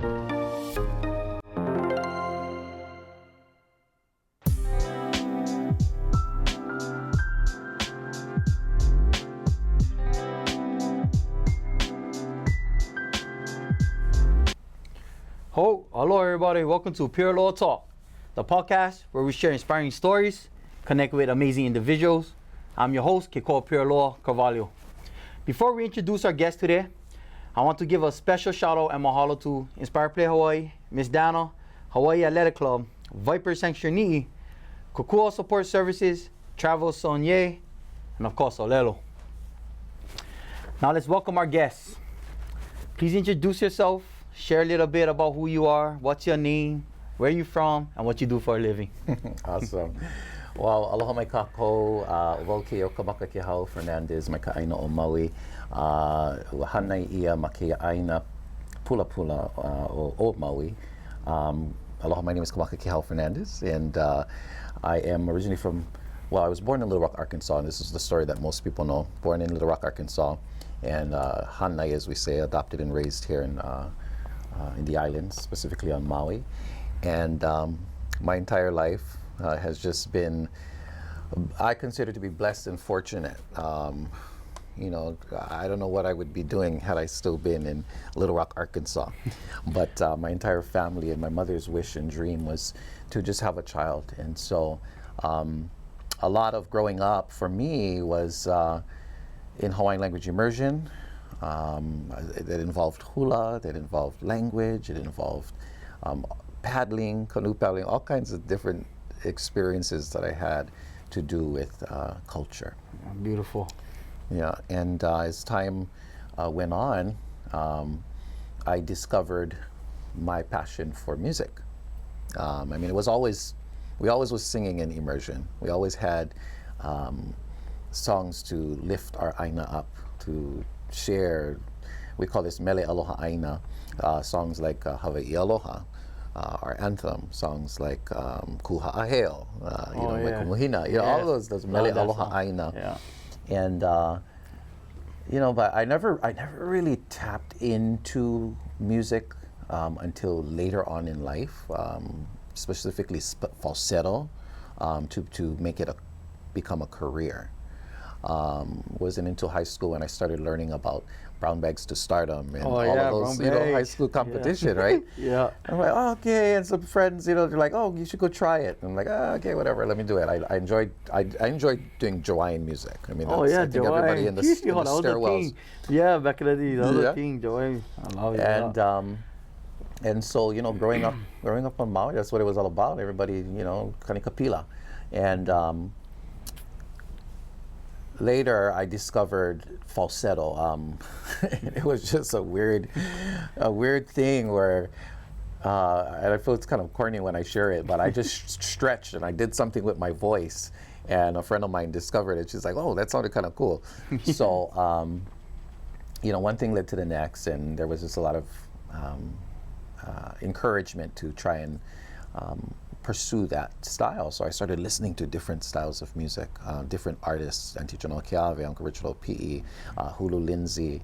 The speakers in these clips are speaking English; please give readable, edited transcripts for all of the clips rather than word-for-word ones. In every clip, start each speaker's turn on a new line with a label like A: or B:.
A: Hello everybody, welcome to Pure Aloha Talk, the podcast where we share inspiring stories, connect with amazing individuals. I'm your host, Kekoa Pure Aloha Carvalho. Before we introduce our guest today, I want to give a special shout out and mahalo to Inspire Play Hawaii, Miss Dana, Hawaii Athletic Club, Viper Sanctuary, Kukua Support Services, Travel Sonye, and of course Olelo. Now let's welcome our guests. Please introduce yourself. Share a little bit about who you are, what's your name, where you from, and what you do for a living.
B: Awesome. Well, aloha mai kākou, wauke o Kamakakeahu, Fernandez, mai ka aina o Maui. Hanai ia ma ke aina pula pula o Maui. Aloha, my name is Kamakakeahu Fernandez, and I am originally from, well, I was born in Little Rock, Arkansas, and this is the story that most people know. Born in Little Rock, Arkansas, and Hanai, as we say, adopted and raised here in the islands, specifically on Maui. And my entire life has just been, I consider to be blessed and fortunate. You know, I don't know what I would be doing had I still been in Little Rock, Arkansas. But my entire family and my mother's wish and dream was to just have a child. And so a lot of growing up for me was in Hawaiian language immersion. That involved hula, that involved language, it involved paddling, canoe paddling, all kinds of different experiences that I had to do with culture.
A: Beautiful.
B: Yeah, and as time went on, I discovered my passion for music. I mean, we always was singing in immersion. We always had songs to lift our aina up, to share, we call this Mele Aloha Aina, songs like Hawaii Aloha, our anthem, songs like Kuha Aheo, Kumuhina, all those Mele Aloha Aina.
A: Yeah.
B: And, you know, but I never really tapped into music until later on in life, specifically falsetto, to make it become a career. Wasn't until high school when I started learning about brown bags to stardom and all of those, high school competition, right?
A: Yeah.
B: I'm like, oh, okay, and some friends, they're like, oh, you should go try it. And I'm like, oh, okay, whatever, let me do it. I enjoyed doing Hawaiian music. I mean, I think everybody in the stairwells.
A: Yeah, back in the day, that was the thing, Hawaiian. I love it.
B: And so, you know, growing up on Maui, that's what it was all about. Everybody, you know, kanikapila. And later, I discovered falsetto. It was just a weird thing where, and I feel it's kind of corny when I share it, but I just stretched and I did something with my voice, and a friend of mine discovered it. She's like, "Oh, that sounded kind of cool." So, you know, one thing led to the next, and there was just a lot of encouragement to try and pursue that style. So I started listening to different styles of music, different artists, Antichono Keave, Uncle Richard O'P.E., Hulu Lindsay,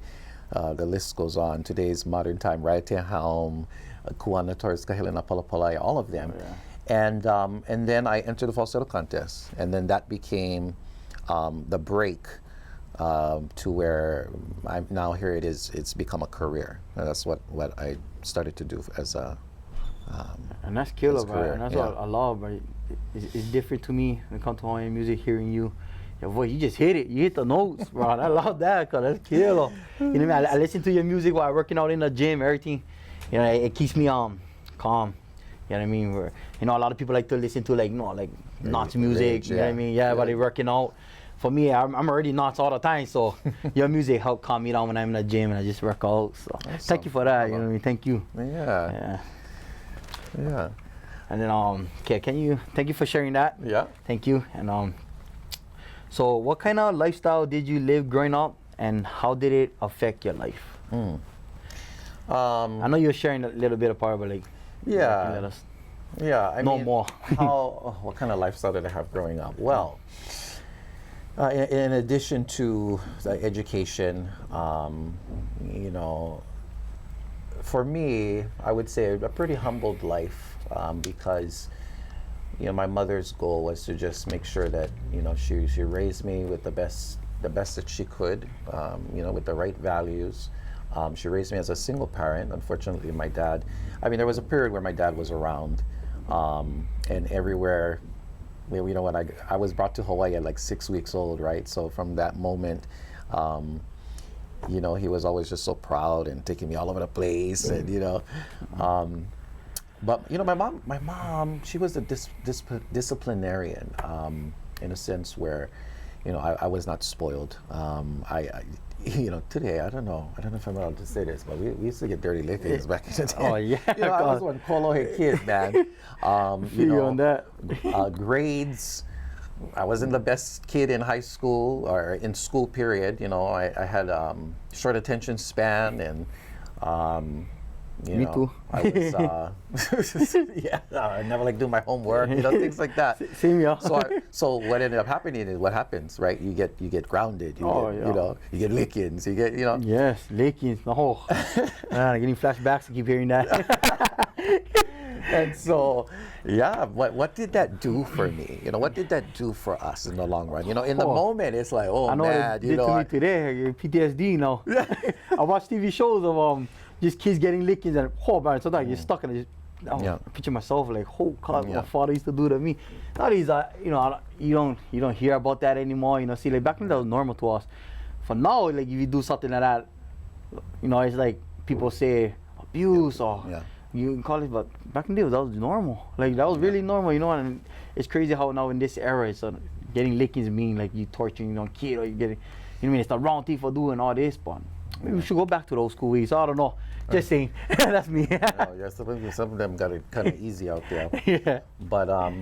B: the list goes on. Today's modern time, Raitea Haum, Kuana Torres Kahilina Palapalai, all of them. Yeah. And then I entered the falsetto contest, and then that became the break to where I'm now here. It's become a career. And that's what I started to do as a
A: and that's killer, bro. And that's what I love, bro. It's different to me when it comes to Hawaiian music, hearing your voice, you just hit it. You hit the notes, bro. I love that, cause that's killer. You know what I mean? I listen to your music while working out in the gym, everything. You know, it keeps me calm. You know what I mean? Where, you know, a lot of people like to listen to like knots music. You know what I mean? Yeah, while they're working out. For me, I'm already knots all the time, so your music helped calm me down when I'm in the gym and I just work out. So thank you for that. You know what I mean? Thank you.
B: Yeah.
A: And then okay, thank you for sharing that.
B: Yeah.
A: Thank you. And so what kind of lifestyle did you live growing up, and how did it affect your life? I know you're sharing a little bit apart, but like, let us
B: I
A: know
B: mean,
A: more.
B: What kind of lifestyle did I have growing up? Well, in addition to the education, you know, for me, I would say a pretty humbled life, because my mother's goal was to just make sure that she raised me with the best that she could, with the right values. She raised me as a single parent. Unfortunately, my dad, there was a period where my dad was around, and everywhere, when I was brought to Hawaii at like 6 weeks old, right? So from that moment, he was always just so proud and taking me all over the place, and but my mom, she was a disciplinarian, in a sense where, I was not spoiled. Today, I don't know if I'm allowed to say this, but we used to get dirty lickings back in the day.
A: Oh yeah,
B: I was one Kolohe kid, man.
A: On that.
B: Grades. I wasn't the best kid in high school or in school period. I had short attention span, and
A: Me too.
B: I was I never like do my homework, things like that.
A: Same, yeah.
B: So what ended up happening is what happens, right? You get grounded. You get lickings. You get
A: Yes, lickings. No, I'm getting flashbacks. I keep hearing that.
B: And so, what did that do for me? What did that do for us in the long run? In the moment, it's like, oh,
A: I know
B: man,
A: it did to me today. PTSD, I watch TV shows of just kids getting lickings, and man, sometimes you're stuck in it. I picture myself like, God, my father used to do to me. Nowadays, you don't hear about that anymore. See, like back then that was normal to us. For now, like if you do something like that, it's like people say abuse or. You can call it, but back in the day, that was normal. Like, that was really normal, and it's crazy how now in this era, it's getting lickings mean like you torturing a kid, or you getting, it's the wrong thing for doing all this, but maybe we should go back to those school ways. I don't know. Just saying. That's me.
B: Some of them got it kind of easy out there.
A: Yeah.
B: But, I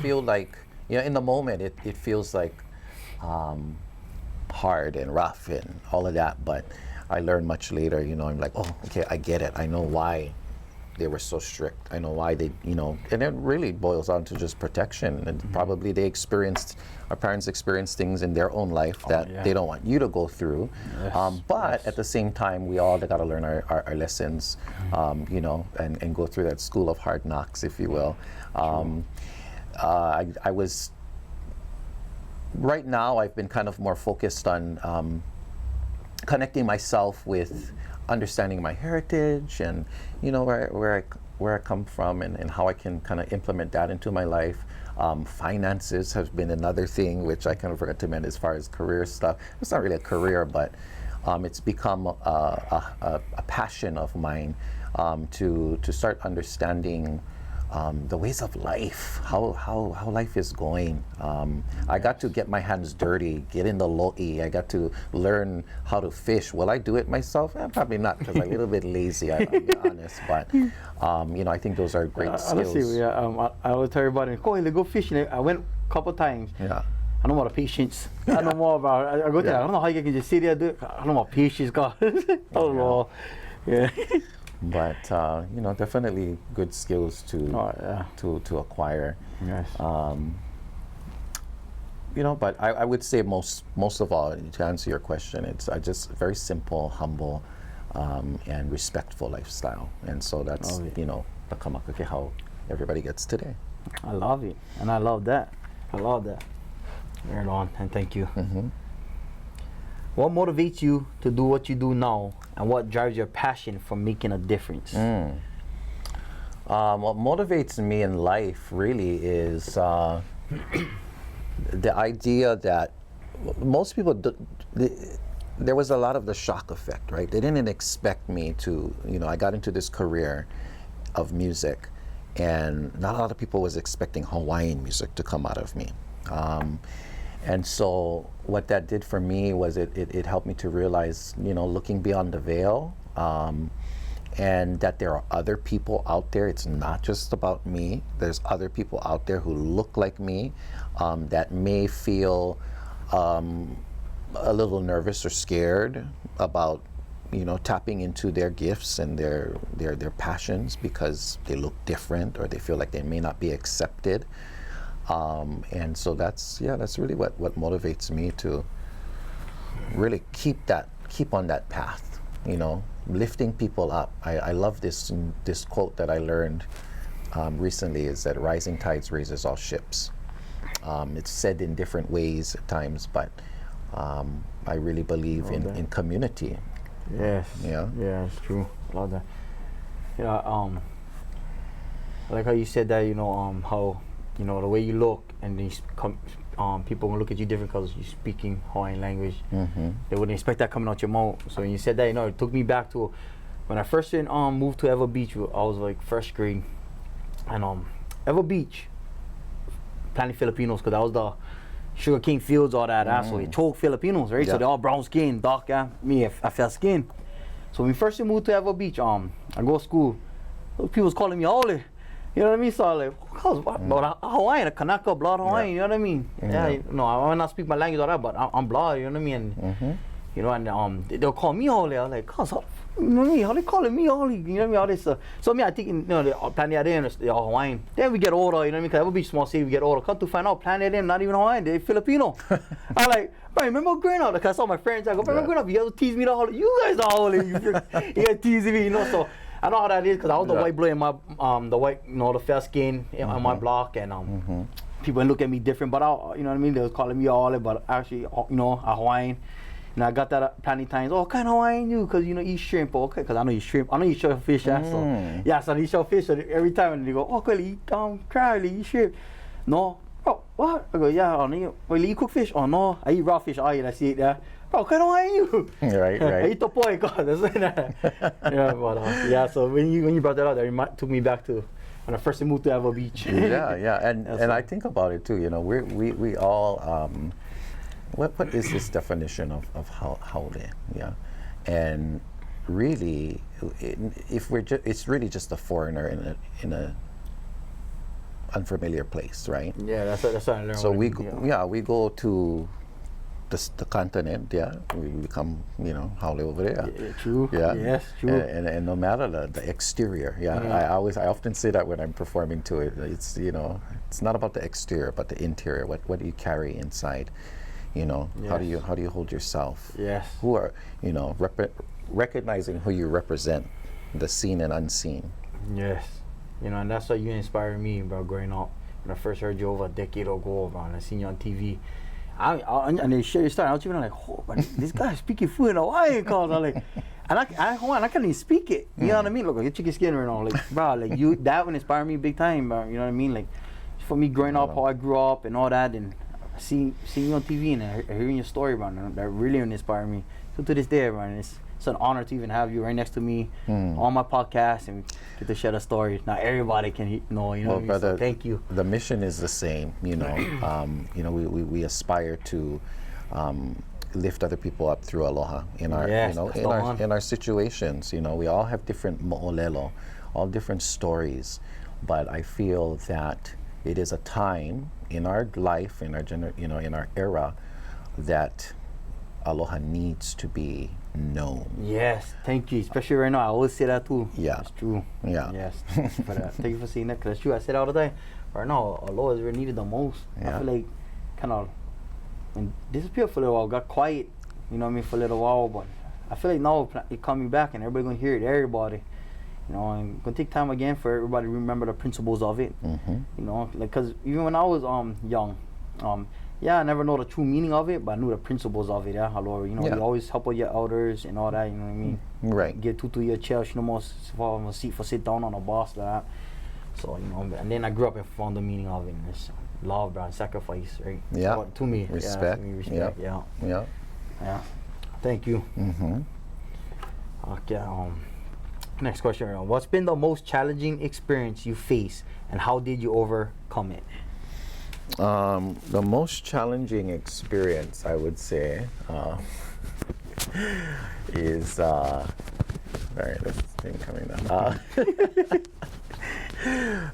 B: feel like, in the moment, it feels like hard and rough and all of that, but I learned much later, I'm like, oh, okay, I get it. I know why they were so strict. I know why they, and it really boils down to just protection. And probably our parents experienced things in their own life that they don't want you to go through.
A: Yes.
B: But at the same time, we all got to learn our lessons, and go through that school of hard knocks, if you will. I was, right now, I've been kind of more focused on connecting myself with understanding my heritage and where I come from and how I can kind of implement that into my life. Finances have been another thing which I kind of recommend as far as career stuff. It's not really a career, but it's become a passion of mine, to start understanding the ways of life, how life is going. I got to get my hands dirty, get in the lo'i. I got to learn how to fish. Will I do it myself? Probably not, because I'm a little bit lazy, I'll be honest. But I think those are great skills.
A: Honestly, I always tell everybody, go fishing. I went a couple times.
B: Yeah.
A: I know more the patience. I know more about. I go there. I don't know how you can just sit there and do it. I know more patience, God. I don't know. Yeah.
B: But definitely good skills to acquire.
A: Yes.
B: But I would say most of all, to answer your question, it's just very simple, humble, and respectful lifestyle. And so that's the Kamakakeahu everybody gets today.
A: I love it, and I love that. Right on, and thank you.
B: Mm-hmm.
A: What motivates you to do what you do now, and what drives your passion for making a difference?
B: What motivates me in life really is the idea that most people, there was a lot of the shock effect, right? They didn't expect me to, I got into this career of music, and not a lot of people was expecting Hawaiian music to come out of me. And so what that did for me was it helped me to realize, looking beyond the veil, and that there are other people out there. It's not just about me. There's other people out there who look like me, that may feel a little nervous or scared about, tapping into their gifts and their passions because they look different or they feel like they may not be accepted. And so that's really what motivates me to really keep on that path, lifting people up. I love this quote that I learned recently, is that rising tides raises all ships. It's said in different ways at times, but I really believe in community.
A: Yes.
B: Yeah.
A: Yeah, it's true. Love that. Yeah. I like how you said that. How the way you look, and then people gonna look at you different because you're speaking Hawaiian language.
B: Mm-hmm.
A: They wouldn't expect that coming out your mouth. So when you said that, it took me back to when I first moved to Ever Beach. I was like first grade, and Ever Beach, plenty Filipinos, because that was the sugar cane fields, all that. So it choke Filipinos, right? So they're all brown skin, dark. Me, I fair skin. So when we first moved to Ever Beach, I go to school. Those people was calling me Ole. You know what I mean? So I was like, Hawaiian, a Kanaka, blood Hawaiian, you know what I mean? I might not speak my language or that, but I'm blood, you know what I mean? And, they'll call me Ole. I was like, cuz, you know what I mean? How they calling me Ole? You know what I mean? All this, so me, I think, the Planet Eden is Hawaiian. Then we get older, you know what I mean? Because Ever Beach small city, we get older. Come to find out, Planet Eden not even Hawaiian, they're Filipino. I'm like, bro, remember growing up? Because I saw my friends, I go, remember growing up, you guys tease me the whole, you guys are Ole. You guys teasing me, so. I know how that is because I was the white boy in my the white, the fair skin on my block, and people look at me different, but you know what I mean? They was calling me all, but actually, a Hawaiian. And I got that plenty times. Oh, what kind of Hawaiian you? Because eat shrimp, okay? Because I know you shrimp. I know you shellfish, so I eat shellfish. So every time and they go, oh, cool, eat crab, eat shrimp. No, oh, what? I go, yeah. Well, you cook fish? Oh no, I eat raw fish. Oh yeah, I see it there. Oh, kind of Hawaiian you?
B: Right.
A: I eat the poi, God. That's it. But so when you brought that out, that took me back to when I first moved to Ever Beach.
B: And I think about it too. We all. What is this definition of haole? Yeah, and really, if it's really just a foreigner in a unfamiliar place, right?
A: Yeah, that's what I learned.
B: So we go to the continent, we become, haole over there.
A: True.
B: Yeah.
A: Yes, true.
B: And no matter the exterior, I often say that when I'm performing to it. It's it's not about the exterior, but the interior. What do you carry inside? How do you hold yourself?
A: Yes.
B: Who are recognizing who you represent, the seen and unseen.
A: Yes. And that's what you inspired me, bro, growing up. When I first heard you over a decade ago, bro, and I seen you on TV. And they share your story. I was even like, oh, but this guy speaking fluent in Hawaiian, cause I'm like, and I can't even speak it. You know what I mean? Look, your chicken skin right now, like, bro, like that would inspire me big time, bro. You know what I mean? Like, for me growing up, how I grew up and all that, and seeing you on TV and hearing your story, bro, that really inspired me. So to this day, bro, it's an honor to even have you right next to me on my podcast and get to share the story. Now everybody can know, what I mean?
B: Brother,
A: so thank you.
B: The mission is the same, we aspire to lift other people up through aloha in our in our situations. We all have different mo'olelo, all different stories, but I feel that it is a time in our life, in our in our era, that aloha needs to be known.
A: Yes, thank you. Especially right now, I always say that too.
B: Yeah,
A: it's true.
B: Yeah.
A: Yes, thank you for that. Thank you for saying that, because it's true. I say that all the time. Right now, aloha is really needed the most.
B: Yeah.
A: I feel like kind of disappeared for a little while, got quiet. You know what I mean, for a little while, but I feel like now it's coming back, and everybody gonna hear it. Everybody. And gonna take time again for everybody to remember the principles of it. Like, cause even when I was young, I never know the true meaning of it, but I knew the principles of it. Aloha, you always help out your elders and all that. You know what I mean?
B: Right.
A: Get to your chair, most for a seat for sit down on a boss like that. So and then I grew up and found the meaning of it. And it's love, bro, sacrifice, right?
B: Yeah.
A: So, to me,
B: respect.
A: Respect. Yeah. Thank you. Okay. Next question. What's been the most challenging experience you faced, and how did you overcome it?
B: The most challenging experience, I would say, is sorry, this thing coming down.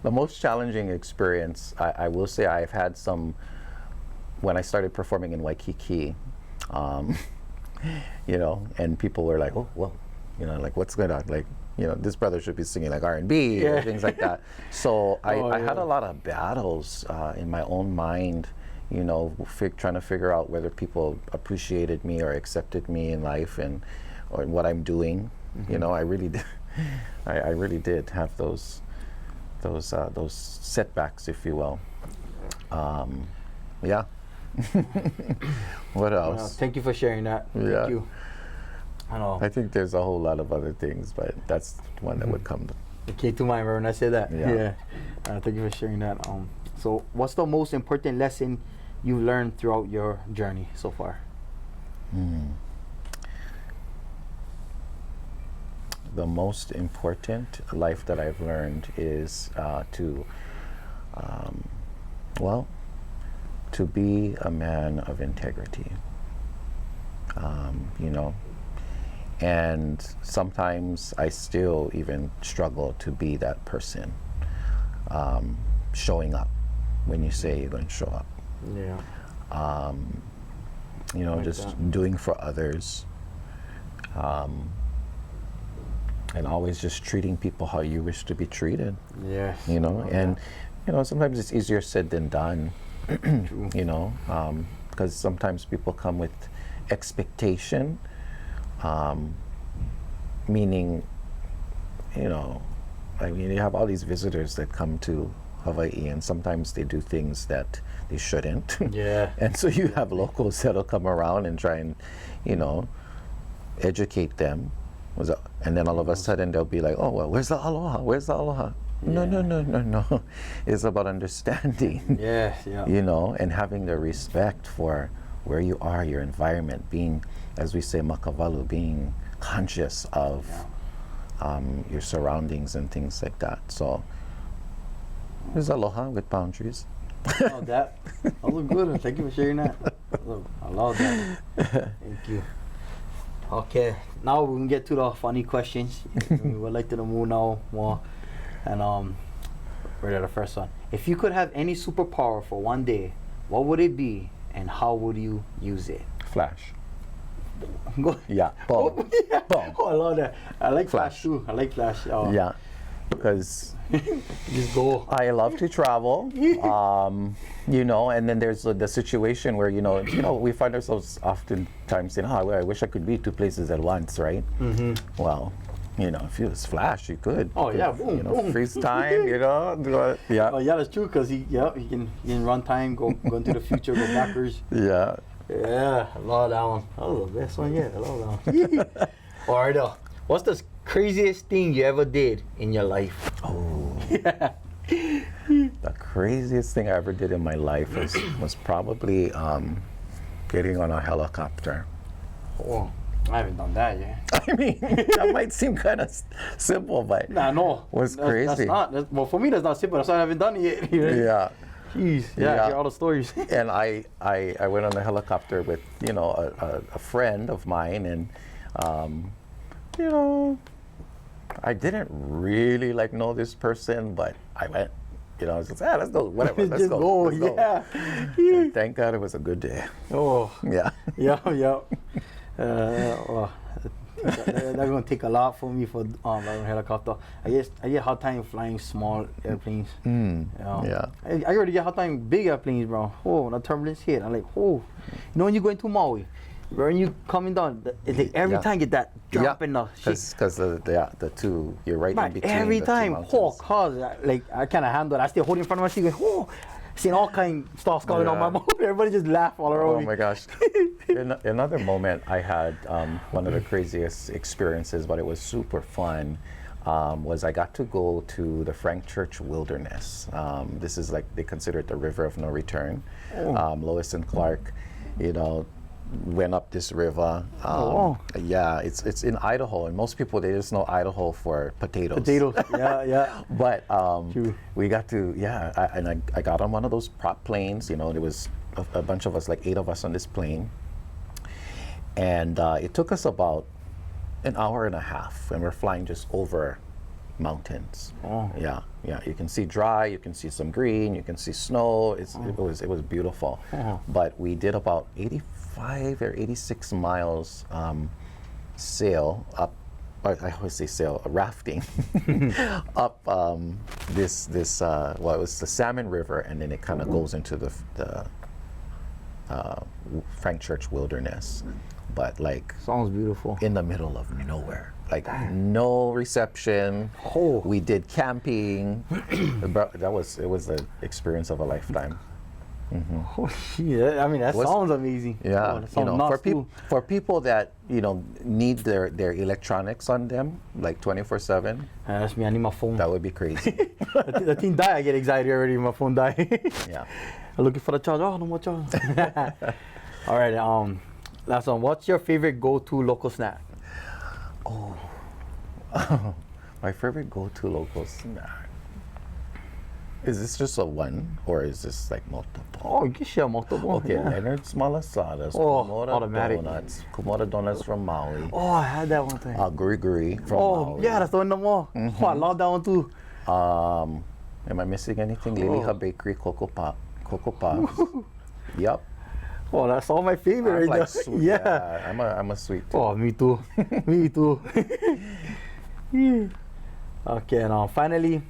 B: The most challenging experience, I will say, I've had some when I started performing in Waikiki. And people were like, oh, well, like, what's going on? Like, this brother should be singing like R&B or things like that. So I had a lot of battles in my own mind, trying to figure out whether people appreciated me or accepted me in life or what I'm doing. You know, I really did. I really did have those setbacks, if you will. Yeah. What else?
A: Well, thank you for sharing that.
B: Yeah.
A: Thank you. I know.
B: I think there's a whole lot of other things, but that's one that would come to.
A: It came to mind when I said that.
B: Yeah.
A: Thank you for sharing that. So what's the most important lesson you've learned throughout your journey so far?
B: The most important life that I've learned is to be a man of integrity. You know, and sometimes I still even struggle to be that person, showing up when you say you're going to show up.
A: Yeah.
B: You know,
A: Like
B: just
A: that.
B: doing for others, and always just treating people how you wish to be treated.
A: Yeah.
B: You know, and you know, sometimes it's easier said than done.
A: True.
B: You know, because sometimes people come with expectation, meaning, you know, I mean, you have all these visitors that come to Hawaii, and sometimes they do things that they shouldn't.
A: Yeah.
B: And so you have locals that'll come around and try and, you know, educate them. And then all of a sudden they'll be like, oh, well, where's the aloha? Where's the aloha? No, no, no, no, no. It's about understanding.
A: Yeah. Yeah.
B: You know, and having the respect for where you are, your environment, being, as we say, makavalu, being conscious of your surroundings and things like that. So there's aloha with boundaries.
A: Oh, that was good. Thank you for sharing that. I love that. Thank you. Okay, now we can get to the funny questions. We would like to move now more. And we're at the first one. If you could have any superpower for one day, what would it be and how would you use it?
B: Flash.
A: Go.
B: Yeah. Boom.
A: Yeah.
B: Boom.
A: Oh, I love that. I like
B: Flash.
A: Flash too. I like Flash.
B: Yeah. Because
A: Just go.
B: I love to travel, you know, and then there's the situation where, you know, we find ourselves oftentimes saying, oh, I wish I could be two places at once, right? Mm-hmm. Well, you know, if it was Flash, you could.
A: Oh, yeah,
B: could,
A: boom,
B: you know,
A: boom.
B: freeze time, you know, yeah.
A: Oh yeah, that's true. Cause he can run time, go into the future, go backwards.
B: Yeah.
A: Yeah, I love that one. That was the best one yet. I love that one. All right, what's the craziest thing you ever did in your life?
B: Oh.
A: Yeah.
B: The craziest thing I ever did in my life was probably getting on a helicopter.
A: Oh, I haven't done that yet.
B: I mean, that might seem kind of simple, but
A: Nah, no.
B: was
A: That's
B: crazy.
A: not. Well, for me, that's not simple. That's why I haven't done it yet.
B: Yeah.
A: Jeez. Yeah,
B: Yeah.
A: I hear all the stories.
B: And I went on a helicopter with, you know, a friend of mine, and you know, I didn't really like know this person, but I went, you know, I was just, let's go, whatever, let's
A: Just
B: go.
A: go.
B: Let's go.
A: Yeah.
B: And thank God it was a good day.
A: Oh.
B: Yeah.
A: Yeah. Yeah. That's gonna take a lot for me for a helicopter. I get hard time flying small airplanes. You know.
B: Yeah.
A: I already get hard time big airplanes, bro. Oh, when the turbulence hit, I'm like, oh. You know when you go into Maui, when you coming down, every
B: Yeah.
A: time you get that drop in the shit.
B: Because the two, you're right in
A: Man,
B: between
A: every
B: the
A: time,
B: two
A: oh,
B: mountains.
A: cause like I can't handle it. I still hold in front of my seat, going, oh, seeing all kind of stuff coming on my
B: Yeah.
A: mouth. Everybody just laugh all around
B: Oh
A: me.
B: my gosh. Another moment I had, one of the craziest experiences, but it was super fun, was I got to go to the Frank Church Wilderness. This is like, they consider it the river of no return. Lois and Clark, you know, went up this river. Yeah, it's in Idaho, and most people, they just know Idaho for potatoes.
A: Potatoes, yeah, yeah.
B: But
A: True.
B: we got to, I got on one of those prop planes. You know, there was a bunch of us, like 8 of us on this plane. And it took us about an hour and a half, and we're flying just over mountains.
A: Oh.
B: Yeah, yeah. You can see dry, you can see some green, you can see snow. It was beautiful. But we did about 85 or 86 miles sail up. I always say sail, rafting up this well, it was the Salmon River, and then it kind of goes into the Frank Church Wilderness. but like
A: Sounds beautiful.
B: in the middle of nowhere. Like no reception.
A: Oh.
B: We did camping. It was an experience of a lifetime.
A: Oh, shit. I mean, that sounds amazing.
B: Yeah,
A: Oh, that sounds nuts too.
B: for people that need their electronics on them like 24/7,
A: That's me. I need my phone.
B: that would be crazy.
A: The thing died. I get anxiety already. My phone died.
B: Yeah.
A: I'm looking for the charger. Oh, no more charger. All right. Last one. What's your favorite go-to local snack?
B: Oh, my favorite go-to local snack. Is this just a one, or is this like multiple?
A: Oh, you can share multiple.
B: Okay,
A: Yeah.
B: Leonard's Malasadas,
A: Oh,
B: Komoda
A: automatic.
B: Donuts, Komoda Donuts from Maui,
A: Oh, I had that one time.
B: Guri Guri from
A: Oh,
B: Maui.
A: yeah, that's the one in the mall. Oh, I love that one too.
B: Am I missing anything? Liliha Bakery, Cocoa Puffs. Yep.
A: Oh, that's all my favorite
B: I'm
A: right
B: like
A: there.
B: sweet,
A: Yeah.
B: I'm a sweet tooth.
A: Oh, me too. Me too. Yeah. Okay, now finally,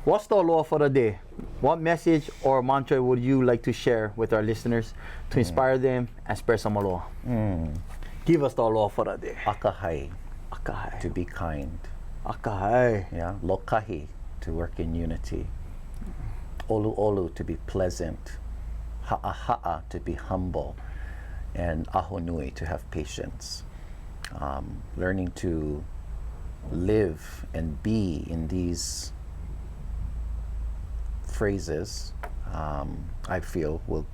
A: what's the Aloha for the day? What message or mantra would you like to share with our listeners to inspire them and spread some Aloha? Give us the Aloha for the day.
B: Akahai,
A: Akahai.
B: to be kind.
A: Akahai.
B: Yeah. Lokahi, to work in unity. Olu Olu, to be pleasant. Ha'aha'a, to be humble. And Ahonui, to have patience. Learning to live and be in these phrases, I feel will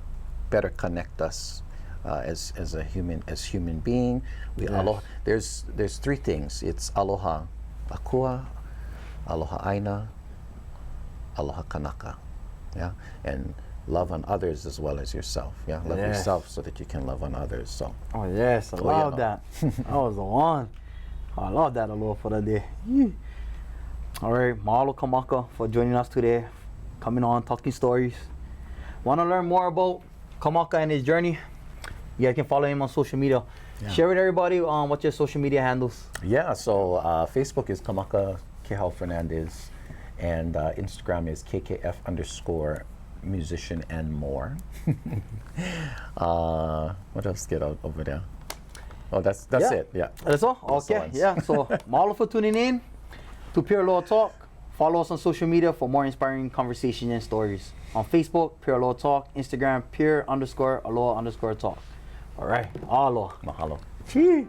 B: better connect us as human being. We aloha. There's three things. It's aloha akua, aloha aina, aloha kanaka. Yeah, and love on others as well as yourself. Yeah, love yourself so that you can love on others. So.
A: Oh yes, I love that. That was the one. I love that Aloha for the day. Yeah. All right, mahalo Kamaka for joining us today, coming on, talking stories. Want to learn more about Kamaka and his journey? You guys can follow him on social media. Yeah. Share with everybody what's your social media handles.
B: Yeah, so Facebook is Kamakakeahu Fernandez, and Instagram is KKF_musician and more. What else get out over there? Oh, that's it. Yeah.
A: That's all? Okay. Yeah. So, mahalo for tuning in to Pure Aloha Talk. Follow us on social media for more inspiring conversations and stories. On Facebook, Pure Aloha Talk. Instagram, Pure_Aloha_Talk. All right. Aloha.
B: Mahalo.
A: Chee.